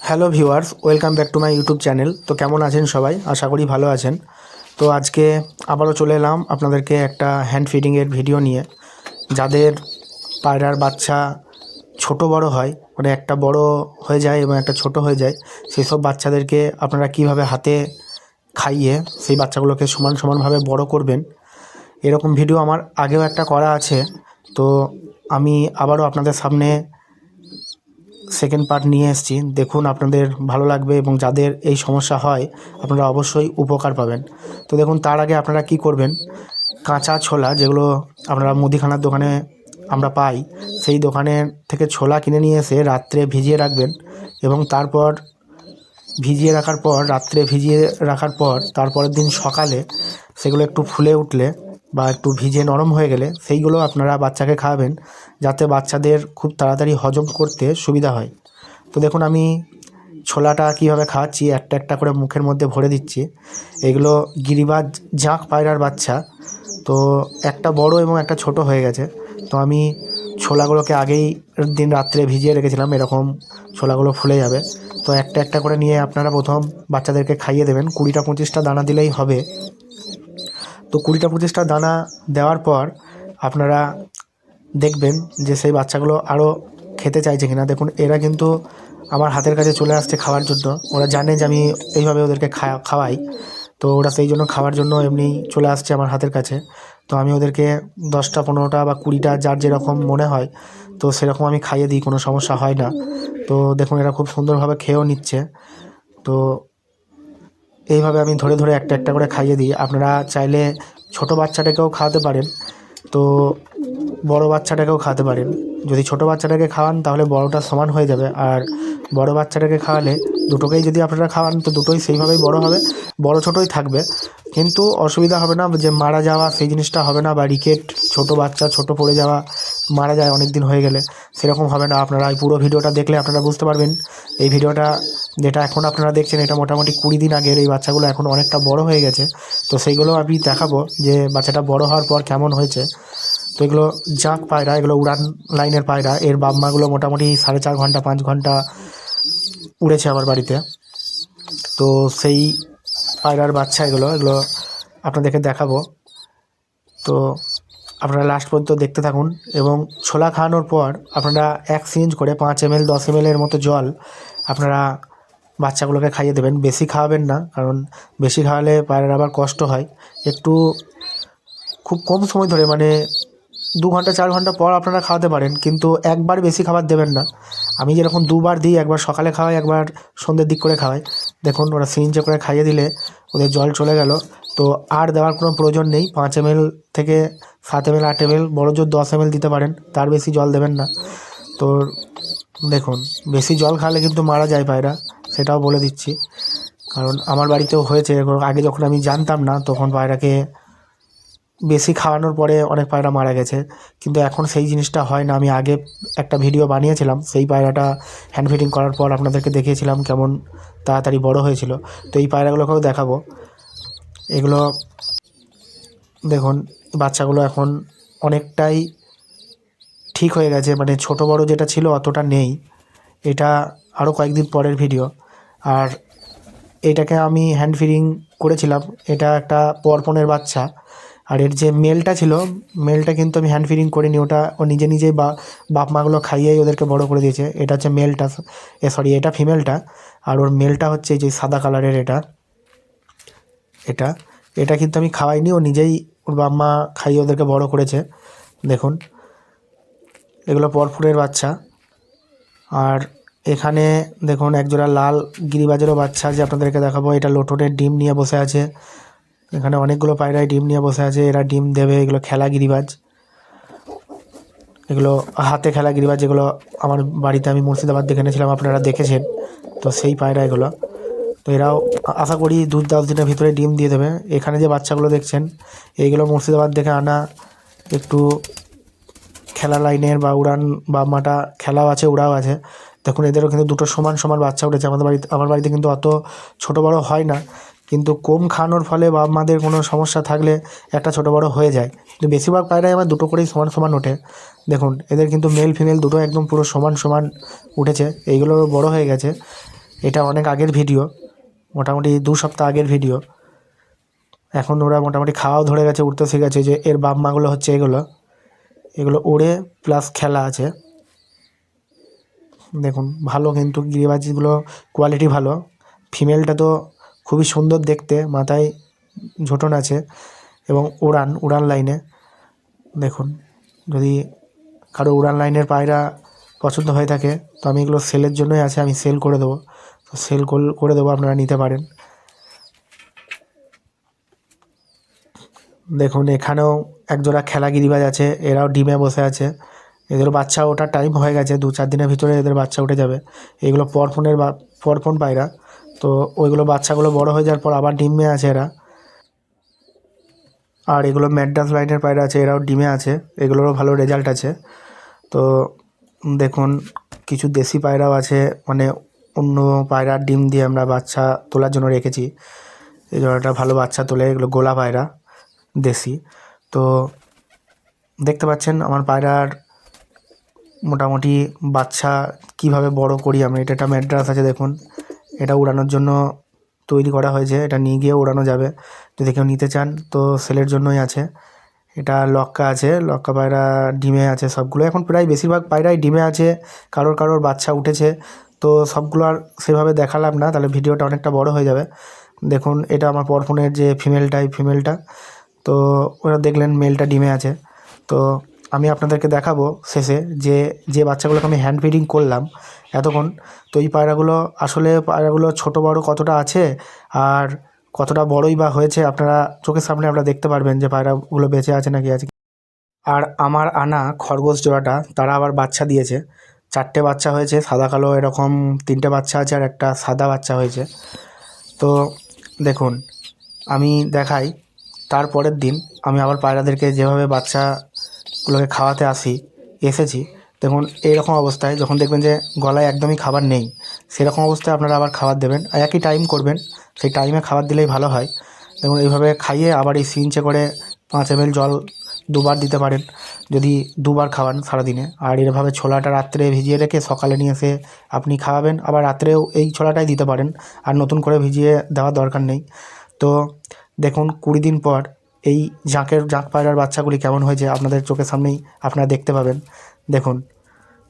Hello viewers, welcome back to my YouTube channel. তো কেমন আছেন সবাই? আশা করি ভালো আছেন। তো আজকে আবারও চলে এলাম আপনাদেরকে একটা হ্যান্ড ফিডিংয়ের ভিডিও নিয়ে। যাদের পায়রার বাচ্চা ছোট বড় হয়, মানে একটা বড় হয়ে যায় এবং একটা ছোট হয়ে যায়, সেই সব বাচ্চাদেরকে আপনারা কিভাবে হাতে খাইয়ে সেই বাচ্চাগুলোকে সমানভাবে বড় করবেন, এরকম ভিডিও আমার আগেও একটা করা আছে। তো আমি আবারও আপনাদের সামনে সেকেন্ড পার্ট নিয়ে এসেছি। দেখুন, আপনাদের ভালো লাগবে এবং যাদের এই সমস্যা হয় আপনারা অবশ্যই উপকার পাবেন। তো দেখুন, তার আগে আপনারা কি করবেন, কাঁচা ছোলা যেগুলো আপনারা মুদিখানার দোকানে আমরা পাই, সেই দোকানের থেকে ছোলা কিনে নিয়ে এসে রাত্রে ভিজিয়ে রাখবেন এবং রাত্রে ভিজিয়ে রাখার পর তারপরের দিন সকালে সেগুলো একটু ফুলে উঠলে বা একটু ভিজে নরম হয়ে গেলে সেইগুলো আপনারা বাচ্চাকে খাওয়াবেন, যাতে বাচ্চাদের খুব তাড়াতাড়ি হজম করতে সুবিধা হয়। তো দেখুন, আমি ছোলাটা কীভাবে খাওয়াচ্ছি, একটা একটা করে মুখের মধ্যে ভরে দিচ্ছি। এগুলো গিরিবাজ জাঁক পায়রার বাচ্চা। তো একটা বড় এবং একটা ছোট হয়ে গেছে। তো আমি ছোলাগুলোকে আগেই দিন রাত্রে ভিজিয়ে রেখেছিলাম, এরকম ছোলাগুলো ফুলে যাবে। তো একটা একটা করে নিয়ে আপনারা প্রথম বাচ্চাদেরকে খাইয়ে দেবেন। 20-25টা দানা দিলেই হবে। তো 20-25টা দানা দেওয়ার পর আপনারা দেখবেন যে সেই বাচ্চাগুলো আরও খেতে চাইছে কিনা। দেখুন, এরা কিন্তু আমার হাতের কাছে চলে আসছে খাওয়ার জন্য। ওরা জানে যে আমি এইভাবে ওদেরকে খাওয়াই। তো ওরা সেই জন্য খাওয়ার জন্য এমনি চলে আসছে আমার হাতের কাছে। তো আমি ওদেরকে 10টা 15টা বা 20টা যার যেরকম মনে হয় তো সেরকম আমি খাইয়ে দিই, কোনো সমস্যা হয় না। তো দেখুন, এরা খুব সুন্দরভাবে খেয়েও নিচ্ছে। তো এইভাবে আমি ধরে ধরে একটা একটা করে খাইয়ে দিই। আপনারা চাইলে ছোটো বাচ্চাটাকেও খাওয়াতে পারেন, তো বড় বাচ্চাটাকেও খাওয়াতে পারেন। যদি ছোটো বাচ্চাটাকে খাওয়ান তাহলে বড়টা সমান হয়ে যাবে, আর বড় বাচ্চাটাকে খাওয়ালে দুটোকেই যদি আপনারা খাওয়ান তো দুটোই সেইভাবেই বড় হবে, বড় ছোটোই থাকবে। কিন্তু অসুবিধা হবে না যে মারা যাওয়া সেই জিনিসটা হবে না, বা রিকেট ছোটো বাচ্চা ছোটো পড়ে যাওয়া, মারা যায় অনেক দিন হয়ে গেলে, সেরকম হবে না। আপনারা এই পুরো ভিডিওটা দেখলে আপনারা বুঝতে পারবেন। এই ভিডিওটা যেটা এখন আপনারা দেখছেন এটা মোটামুটি 20 দিন আগের। এই বাচ্চাগুলো এখন অনেকটা বড় হয়ে গেছে। তো সেইগুলো আমি দেখাবো যে বাচ্চাটা বড় হওয়ার পর কেমন হয়েছে। তো এগুলো জাঁক পায়রা, এগুলো উড়ান লাইনের পায়রা। এর বাপ মাগুলো মোটামুটি 4.5 ঘন্টা 5 ঘন্টা উড়েছে আমার বাড়িতে। তো সেই পায়রার বাচ্চা এগুলো আপনাদেরকে দেখাবো। তো আপনারা লাস্ট পর্যন্ত দেখতে থাকুন। এবং ছোলা খাওয়ানোর পর আপনারা 1 সিরিঞ্জ করে 5 ml 10 ml এর মতো জল আপনারা বাচ্চাগুলোকে খাইয়ে দেবেন। বেশি খাওয়াবেন না, কারণ বেশি খাওয়ালে পায়রার আবার কষ্ট হয়। একটু খুব কম সময় ধরে, মানে 2 ঘন্টা 4 ঘন্টা পর আপনারা খাওয়াতে পারেন, কিন্তু একবার বেশি খাবার দেবেন না। আমি যেরকম 2বার দিই, একবার সকালে খাওয়াই, একবার সন্ধ্যের দিক করে খাওয়াই। দেখুন, ওরা সিরিঞ্জে করে খাইয়ে দিলে ওদের জল চলে গেল। তো আর দেওয়ার কোনো প্রয়োজন নেই। 5 ml থেকে 7 ml 8 ml, বড় জোর 10 ml দিতে পারেন, তার বেশি জল দেবেন না। তো দেখুন, বেশি জল খাওয়ালে কিন্তু মারা যায় পায়রা, সেটাও বলে দিচ্ছি। কারণ আমার বাড়িতেও হয়েছে। আগে যখন আমি জানতাম না তখন পায়রাকে বেশি খাওয়ানোর পরে অনেক পায়রা মারা গেছে, কিন্তু এখন সেই জিনিসটা হয় না। আমি আগে একটা ভিডিও বানিয়েছিলাম, সেই পায়রাটা হ্যান্ড ফিডিং করার পর আপনাদেরকে দেখিয়েছিলাম কেমন তাড়াতাড়ি বড় হয়েছিল। তো এই পায়রাগুলোকেও দেখাবো। এগুলো দেখুন, বাচ্চাগুলো এখন অনেকটাই ঠিক হয়ে গেছে, মানে ছোট বড় যেটা ছিল অতটা নেই। এটা আরও কয়েকদিন পরের ভিডিও। আর এটাকে আমি হ্যান্ড ফিডিং করেছিলাম, এটা একটা পরপনের বাচ্চা। আর এর যে মেলটা ছিল, মেলটা কিন্তু আমি হ্যান্ড ফিডিং করিনি, ওটা ও নিজে নিজেই বাপ মাগুলো খাইয়েই ওদেরকে বড় করে দিয়েছে। এটা হচ্ছে মেলটা, এটা ফিমেলটা। আর ওর মেলটা হচ্ছে যে সাদা কালারের, এটা এটা কিন্তু আমি খাওয়াইনি, ও নিজেই ওর বাপ মা খাইয়ে ওদেরকে বড় করেছে। দেখুন, এগুলো পরপুরের বাচ্চা। আর এখানে দেখুন একজোড়া লাল গিরিবাজেরও বাচ্চা যে আপনাদেরকে দেখাবো। এটা লোটনের ডিম নিয়ে বসে আছে। এখানে অনেকগুলো পায়রায় ডিম নিয়ে বসে আছে, এরা ডিম দেবে। এগুলো খেলা গিরিবাজ, এগুলো হাতে খেলা গিরিবাজ, যেগুলো আমার বাড়িতে আমি মুর্শিদাবাদ দেখে এনেছিলাম, আপনারা দেখেছেন। তো সেই পায়রা এগুলো। তো এরাও আশা করি 2-10 দিনের ভিতরে ডিম দিয়ে দেবে। এখানে যে বাচ্চাগুলো দেখছেন এইগুলো মুর্শিদাবাদ দেখে আনা, একটু খেলা লাইনের বা উড়ান বা মাটা খেলাও আছে, উড়াও আছে। দেখুন, এদেরও কিন্তু দুটো সমান সমান বাচ্চা উঠেছে। আমার বাড়িতে কিন্তু অত ছোটো বড়ো হয় না, কিন্তু কম খাওয়ানোর ফলে বাবা মাদের কোনো সমস্যা থাকলে একটা ছোটো বড়ো হয়ে যায়। কিন্তু বেশিরভাগ পায়রাই আমার দুটো করেই সমান সমান ওঠে। দেখুন, এদের কিন্তু মেল ফিমেল দুটো একদম পুরো সমান সমান উঠেছে। এইগুলো বড়ো হয়ে গেছে। এটা অনেক আগের ভিডিও, মোটামুটি 2 সপ্তাহ আগের ভিডিও। এখন ওরা মোটামুটি খাওয়াও ধরে গেছে, উঠতে শিখেছে। যে এর বাপ মাগুলো হচ্ছে এগুলো ওড়ে প্লাস খেলা আছে। দেখুন ভালো, কিন্তু গিরিবাজগুলো কোয়ালিটি ভালো। ফিমেলটা তো খুবই সুন্দর দেখতে, মাথায় ঝোঁটন আছে এবং উড়ান লাইনে। দেখুন, যদি কারো উড়ান লাইনের পায়রা পছন্দ হয়ে থাকে তো আমি এগুলো সেলের জন্যই আছে, আমি সেল করে দেবো। তো সেল করে দেবো, আপনারা নিতে পারেন। দেখুন এখানেও একজোড়া খেলা গিরিবাজ আছে, এরাও ডিমে বসে আছে। এদের বাচ্চা ওঠার টাইম হয়ে গেছে, 2-4 দিনের ভিতরে এদের বাচ্চা উঠে যাবে। এগুলো পরপন পায়রা। তো ওইগুলো বাচ্চাগুলো বড় হয়ে যাওয়ার পর আবার ডিমে আছে এরা। আর এগুলো ম্যাড্রাস লাইনের পায়রা আছে, এরাও ডিমে আছে, এগুলোরও ভালো রেজাল্ট আছে। তো দেখুন কিছু দেশি পায়রাও আছে, মানে অন্য পায়রার ডিম দিয়ে আমরা বাচ্চা তোলার জন্য রেখেছি। এই জোড়াটা ভালো বাচ্চা তোলে, এগুলো গোলা পায়রা দেশি। তো দেখতে পাচ্ছেন আমার পায়রার মোটামুটি বাচ্চা কিভাবে বড় করি আমি। এটা একটা ম্যাড্রাস আছে, দেখুন এটা উড়ানোর জন্য তৈরি করা হয়েছে, এটা নিয়ে গিয়ে ওড়ানো যাবে। যদি কেউ নিতে চান তো সেলের জন্যই আছে। এটা লক্কা আছে, লক্কা পায়রা ডিমে আছে সবগুলো। এখন প্রায় বেশিরভাগ পায়রাই ডিমে আছে, কারোর বাচ্চা উঠেছে। তো সবগুলো আর সেভাবে দেখালাম না, তাহলে ভিডিওটা অনেকটা বড় হয়ে যাবে। দেখুন এটা আমার পরফোনের যে ফিমেলটা। তো ওরা দেখলেন মেলটা ডিমে আছে। তো আমি আপনাদেরকে দেখাবো শেষে যে বাচ্চাগুলোকে আমি হ্যান্ড ফিডিং করলাম এতক্ষণ। তো এই পায়রাগুলো ছোটো বড় কতটা আছে আর কতটা বড়ই বা হয়েছে, আপনারা চোখের সামনে আপনারা দেখতে পারবেন যে পায়রাগুলো বেঁচে আছে নাকি আছে। আর আমার আনা খরগোশ জোড়াটা তারা আবার বাচ্চা দিয়েছে, 4টে বাচ্চা হয়েছে, সাদা কালো এরকম 3টে বাচ্চা আছে আর একটা সাদা বাচ্চা হয়েছে। তো দেখুন আমি দেখাই, তারপরের দিন আমি আবার পায়রাদেরকে যেভাবে বাচ্চাগুলোকে খাওয়াতে এসেছি, দেখুন এইরকম অবস্থায় যখন দেখবেন যে গলায় একদমই খাবার নেই, সেরকম অবস্থায় আপনারা আবার খাবার দেবেন। একই টাইম করবেন, সেই টাইমে খাবার দিলেই ভালো হয়। দেখুন এইভাবে খাইয়ে আবার এই সিঞ্চে করে 5 ml জল 2বার দিতে পারেন, যদি 2বার খাওয়ান সারাদিনে। আর এভাবে ছোলাটা রাত্রে ভিজিয়ে রেখে সকালে নিয়ে এসে আপনি খাওয়াবেন, আবার রাত্রেও এই ছোলাটাই দিতে পারেন, আর নতুন করে ভিজিয়ে দেওয়ার দরকার নেই। তো দেখুন 20 দিন পর এই জাঁক পায়রার বাচ্চাগুলি কেমন হয়েছে আপনাদের চোখের সামনেই আপনারা দেখতে পাবেন। দেখুন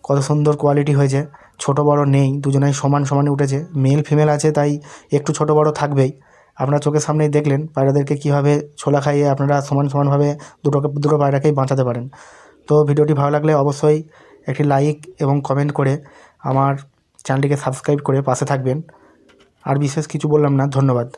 কত সুন্দর কোয়ালিটি হয়েছে, ছোট বড় নেই, দুজনেই সমানে উঠেছে। মেল ফিমেল আছে তাই একটু ছোট বড় থাকবেই। আপনারা চোখের সামনেই দেখলেন পায়রাদেরকে কীভাবে ছোলা খাইয়ে আপনারা সমানভাবে দুটো পায়রাকেই বাঁচাতে পারেন। তো ভিডিওটি ভালো লাগলে অবশ্যই একটি লাইক এবং কমেন্ট করে আমার চ্যানেলটিকে সাবস্ক্রাইব করে পাশে থাকবেন। আর বিশেষ কিছু বললাম না, ধন্যবাদ।